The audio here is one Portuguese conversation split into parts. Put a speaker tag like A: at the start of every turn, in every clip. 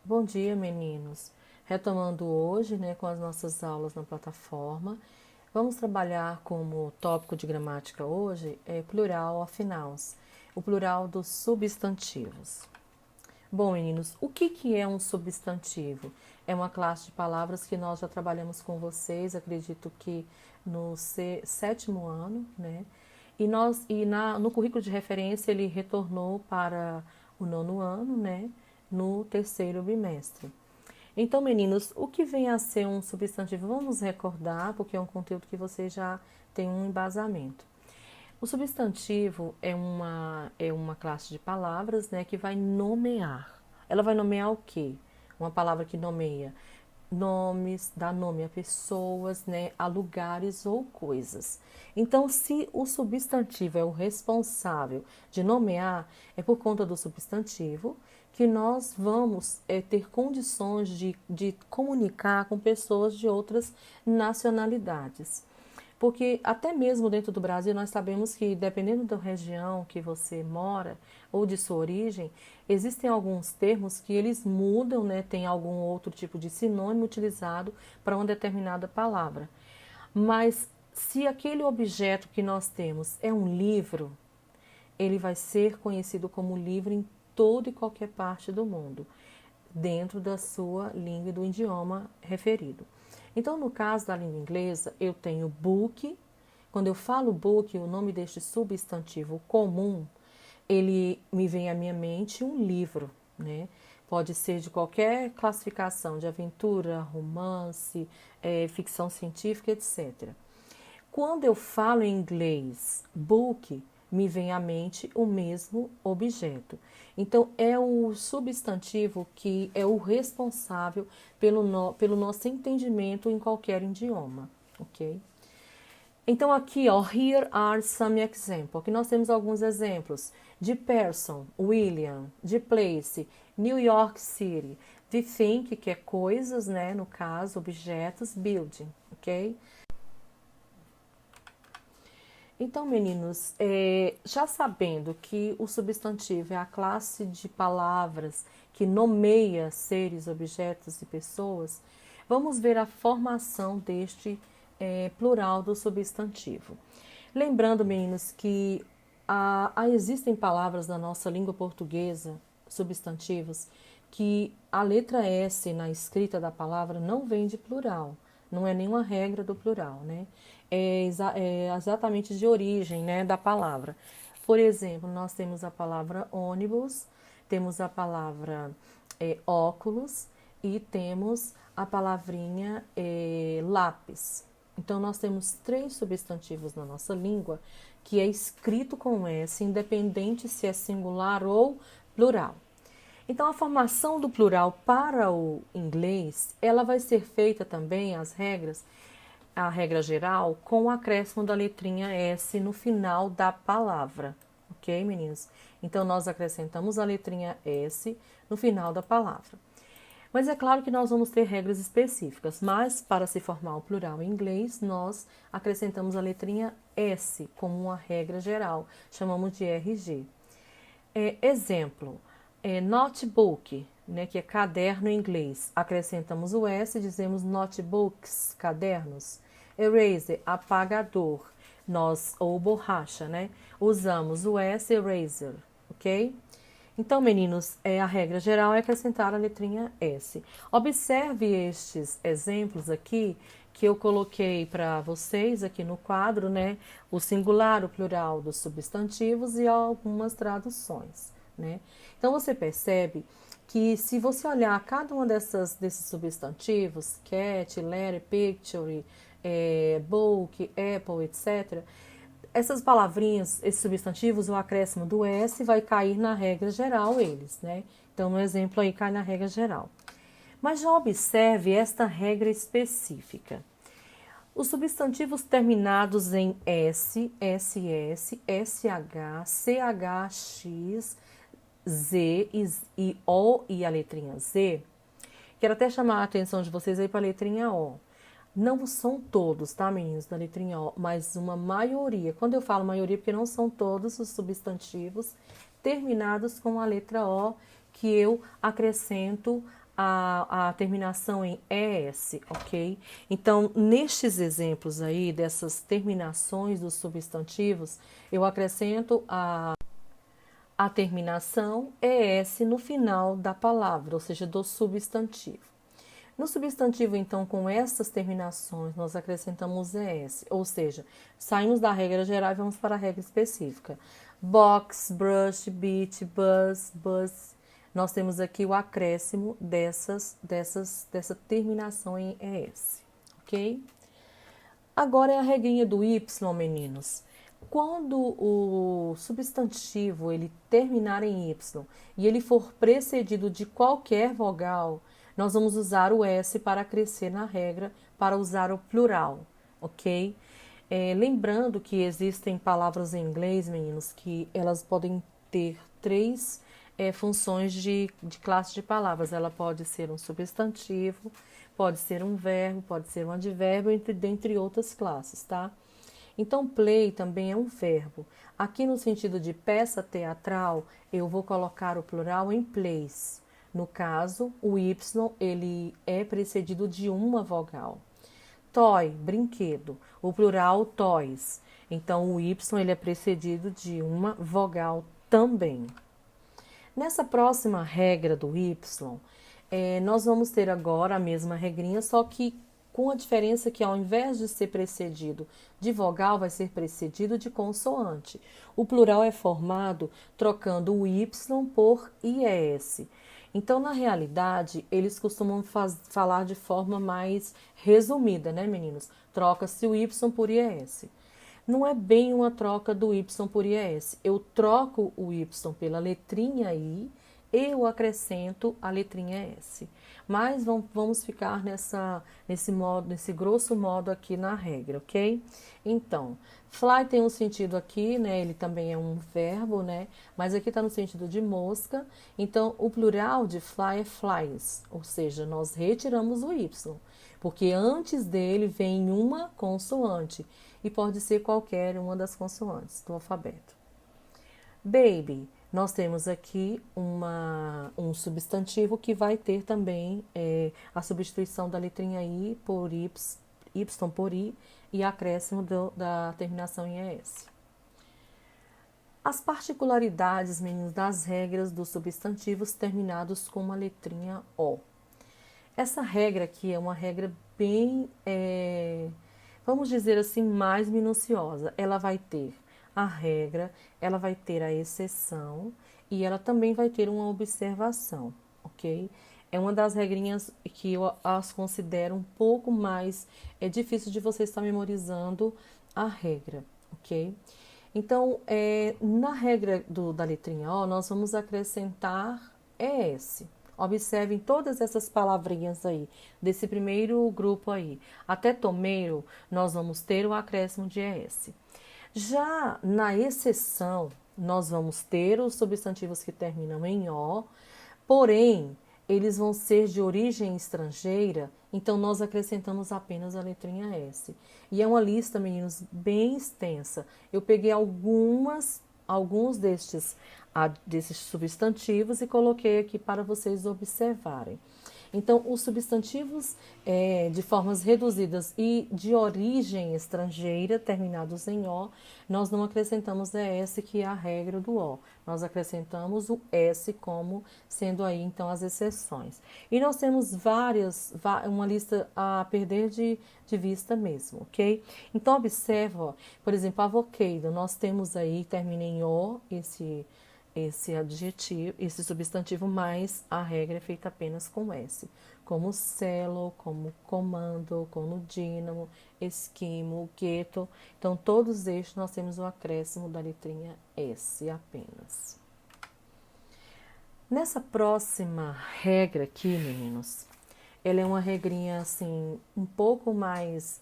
A: Bom dia, meninos. Retomando hoje, com as nossas aulas na plataforma, vamos trabalhar como tópico de gramática hoje plural of nouns, o plural dos substantivos. Bom, meninos, o que é um substantivo? É uma classe de palavras que nós já trabalhamos com vocês, acredito que no sétimo ano, né? No currículo de referência ele retornou para o nono ano, né? No terceiro bimestre. Então, meninos, o que vem a ser um substantivo? Vamos recordar, porque é um conteúdo que vocês já têm um embasamento. O substantivo é uma classe de palavras, né, que vai nomear. Ela vai nomear o quê? Uma palavra que nomeia nomes, dá nome a pessoas, né, a lugares ou coisas. Então, se o substantivo é o responsável de nomear, é por conta do substantivo que nós vamos ter condições de comunicar com pessoas de outras nacionalidades. Porque até mesmo dentro do Brasil nós sabemos que dependendo da região que você mora ou de sua origem, existem alguns termos que eles mudam, né? Tem algum outro tipo de sinônimo utilizado para uma determinada palavra. Mas se aquele objeto que nós temos é um livro, ele vai ser conhecido como livro em toda e qualquer parte do mundo, dentro da sua língua e do idioma referido. Então, no caso da língua inglesa, eu tenho book. Quando eu falo book, o nome deste substantivo comum, ele me vem à minha mente um livro, né? Pode ser de qualquer classificação, de aventura, romance, ficção científica, etc. Quando eu falo em inglês book, me vem à mente o mesmo objeto. Então, é o substantivo que é o responsável pelo nosso entendimento em qualquer idioma, ok? Então, aqui, ó, here are some examples. Aqui nós temos alguns exemplos de person, William, de place, New York City, de think, que é coisas, né, no caso, objetos, building, ok? Então, meninos, já sabendo que o substantivo é a classe de palavras que nomeia seres, objetos e pessoas, vamos ver a formação deste plural do substantivo. Lembrando, meninos, que existem palavras na nossa língua portuguesa, substantivos, que a letra S na escrita da palavra não vem de plural, não é nenhuma regra do plural, né? É exatamente de origem, né, da palavra. Por exemplo, nós temos a palavra ônibus, temos a palavra óculos e temos a palavrinha lápis. Então, nós temos três substantivos na nossa língua que é escrito com S, independente se é singular ou plural. Então, a formação do plural para o inglês, ela vai ser feita também, a regra geral, com o acréscimo da letrinha S no final da palavra. Ok, meninos? Então, nós acrescentamos a letrinha S no final da palavra. Mas é claro que nós vamos ter regras específicas, mas para se formar o plural em inglês, nós acrescentamos a letrinha S como uma regra geral, chamamos de RG. Exemplo, notebook, né, que é caderno em inglês, acrescentamos o S e dizemos notebooks, cadernos. Eraser, apagador, ou borracha, né? Usamos o S, eraser, ok? Então, meninos, a regra geral é acrescentar a letrinha S. Observe estes exemplos aqui que eu coloquei para vocês aqui no quadro, né? O singular, o plural dos substantivos e algumas traduções, né? Então, você percebe que se você olhar cada uma desses substantivos, cat, letter, picture, book, apple, etc., essas palavrinhas, esses substantivos, o acréscimo do S vai cair na regra geral eles, né? Então, no exemplo aí, cai na regra geral. Mas já observe esta regra específica. Os substantivos terminados em S, SS, SH, CHX, Z e O e a letrinha Z, quero até chamar a atenção de vocês aí para a letrinha O. Não são todos, tá, meninos, da letrinha O, mas uma maioria. Quando eu falo maioria, porque não são todos os substantivos terminados com a letra O que eu acrescento a terminação em ES, ok? Então, nestes exemplos aí, dessas terminações dos substantivos, eu acrescento a terminação ES no final da palavra, ou seja, do substantivo. No substantivo, então, com essas terminações, nós acrescentamos ES, ou seja, saímos da regra geral e vamos para a regra específica. Box, brush, beat, bus, bus. Nós temos aqui o acréscimo dessa terminação em ES, ok? Agora é a regrinha do Y, meninos. Quando o substantivo ele terminar em Y e ele for precedido de qualquer vogal, nós vamos usar o S para acrescer na regra, para usar o plural, ok? Lembrando que existem palavras em inglês, meninos, que elas podem ter três funções de classe de palavras. Ela pode ser um substantivo, pode ser um verbo, pode ser um advérbio, dentre outras classes, tá? Então, play também é um verbo. Aqui no sentido de peça teatral, eu vou colocar o plural em plays. No caso, o Y, ele é precedido de uma vogal. Toy, brinquedo. O plural, toys. Então, o Y, ele é precedido de uma vogal também. Nessa próxima regra do Y, nós vamos ter agora a mesma regrinha, só que com a diferença que ao invés de ser precedido de vogal, vai ser precedido de consoante. O plural é formado trocando o Y por IES. Então, na realidade, eles costumam falar de forma mais resumida, né, meninos? Troca-se o Y por IES. Não é bem uma troca do Y por IES. Eu troco o Y pela letrinha I e eu acrescento a letrinha S. Mas vamos ficar nesse grosso modo aqui na regra, ok? Então, fly tem um sentido aqui, né? Ele também é um verbo, né? Mas aqui está no sentido de mosca. Então, o plural de fly é flies, ou seja, nós retiramos o Y, porque antes dele vem uma consoante e pode ser qualquer uma das consoantes do alfabeto. Baby. Nós temos aqui um substantivo que vai ter também a substituição da letrinha I por Y por I e acréscimo da terminação em ES. As particularidades, meninos, das regras dos substantivos terminados com uma letrinha O. Essa regra aqui é uma regra bem, vamos dizer assim, mais minuciosa. Ela vai ter a regra, ela vai ter a exceção e ela também vai ter uma observação, ok? É uma das regrinhas que eu as considero um pouco mais difícil de você estar memorizando a regra, ok? Então, na regra da letrinha O, nós vamos acrescentar ES. Observem todas essas palavrinhas aí, desse primeiro grupo aí. Até tomeiro, nós vamos ter o acréscimo de ES. Já na exceção, nós vamos ter os substantivos que terminam em O, porém, eles vão ser de origem estrangeira, então nós acrescentamos apenas a letrinha S. E é uma lista, meninos, bem extensa. Eu peguei alguns destes substantivos e coloquei aqui para vocês observarem. Então, os substantivos de formas reduzidas e de origem estrangeira, terminados em O, nós não acrescentamos ES, que é a regra do O. Nós acrescentamos o S como sendo aí, então, as exceções. E nós temos uma lista a perder de vista mesmo, ok? Então, observa, ó, por exemplo, avocado. Nós temos aí, termina em O, esse adjetivo, esse substantivo, mas a regra é feita apenas com S, como celo, como comando, como dínamo, esquimo, gueto. Então, todos estes nós temos o acréscimo da letrinha S apenas. Nessa próxima regra aqui, meninos, ela é uma regrinha, assim, um pouco mais,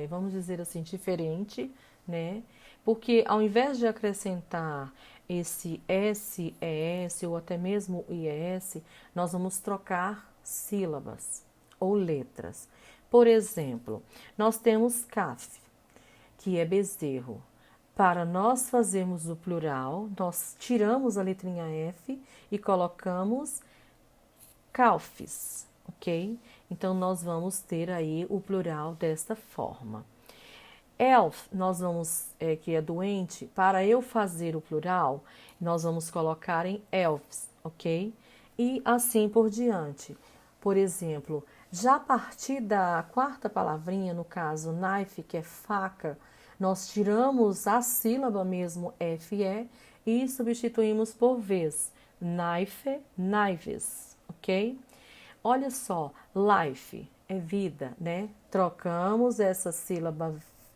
A: vamos dizer assim, diferente, né? Porque ao invés de acrescentar esse S, ES ou até mesmo IES, nós vamos trocar sílabas ou letras. Por exemplo, nós temos CAF, que é bezerro. Para nós fazermos o plural, nós tiramos a letrinha F e colocamos calfes. ok? Então, nós vamos ter aí o plural desta forma. Elf, nós vamos, que é doente, para eu fazer o plural, nós vamos colocar em elves, ok? E assim por diante. Por exemplo, já a partir da quarta palavrinha, no caso knife, que é faca, nós tiramos a sílaba mesmo FE e substituímos por vez. Knife, knives, ok? Olha só, life é vida, né? Trocamos essa sílaba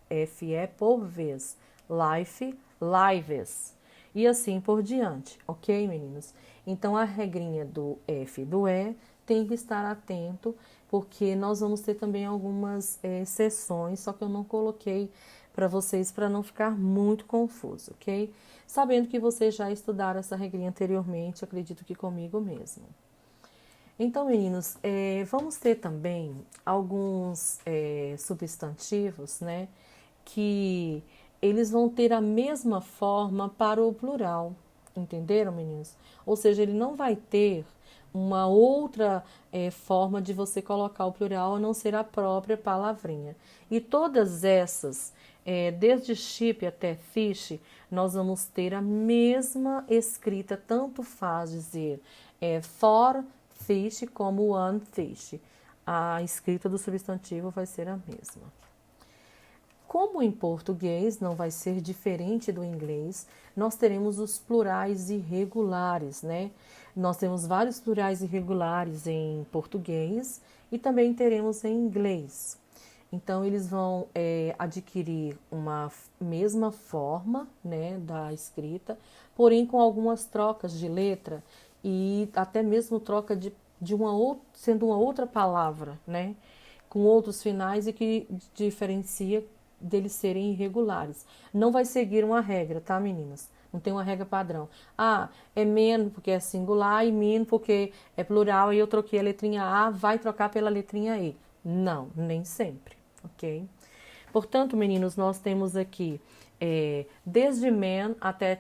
A: FE por vez. Life, lives. E assim por diante, ok, meninos? Então, a regrinha do F e do E tem que estar atento, porque nós vamos ter também algumas exceções, só que eu não coloquei para vocês para não ficar muito confuso, ok? Sabendo que vocês já estudaram essa regrinha anteriormente, acredito que comigo mesmo. Então, meninos, vamos ter também alguns substantivos, né, que eles vão ter a mesma forma para o plural, entenderam, meninos? Ou seja, ele não vai ter uma outra forma de você colocar o plural a não ser a própria palavrinha. E todas essas, desde chip até fish, nós vamos ter a mesma escrita, tanto faz dizer for fish como one fish. A escrita do substantivo vai ser a mesma. Como em português não vai ser diferente do inglês, nós teremos os plurais irregulares, né? Nós temos vários plurais irregulares em português e também teremos em inglês. Então, eles vão adquirir uma mesma forma, né, da escrita, porém com algumas trocas de letra e até mesmo troca de sendo uma outra palavra, né, com outros finais e que diferencia deles serem irregulares. Não vai seguir uma regra, tá, meninas? Não tem uma regra padrão. Ah, é men porque é singular e min porque é plural e eu troquei a letrinha A, vai trocar pela letrinha E. Não, nem sempre, ok? Portanto, meninos, nós temos aqui, desde man até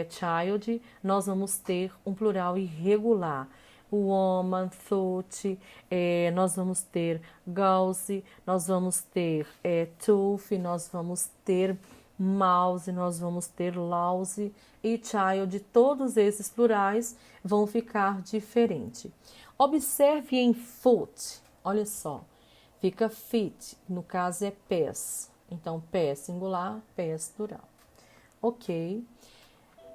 A: child, nós vamos ter um plural irregular. Woman, thought, nós vamos ter gauze, nós vamos ter tooth, nós vamos ter mouse, nós vamos ter lousy e child. Todos esses plurais vão ficar diferente. Observe em foot, olha só. Fica fit, no caso é pés. Então, pés singular, pés plural. Ok.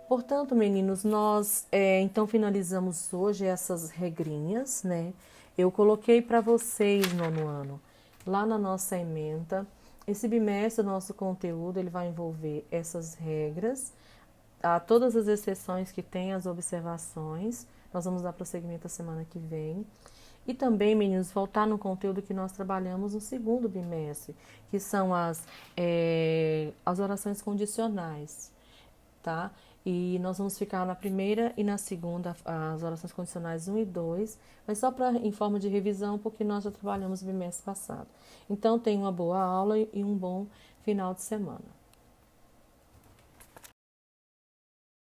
A: Portanto, meninos, nós então finalizamos hoje essas regrinhas, né? Eu coloquei para vocês, nono ano, lá na nossa ementa. Esse bimestre, o nosso conteúdo, ele vai envolver essas regras, todas as exceções que tem, as observações. Nós vamos dar prosseguimento a semana que vem. E também, meninos, voltar no conteúdo que nós trabalhamos no segundo bimestre, que são as orações condicionais, tá? E nós vamos ficar na primeira e na segunda, as orações condicionais 1 e 2, mas só em forma de revisão, porque nós já trabalhamos no bimestre passado. Então, tenha uma boa aula e um bom final de semana.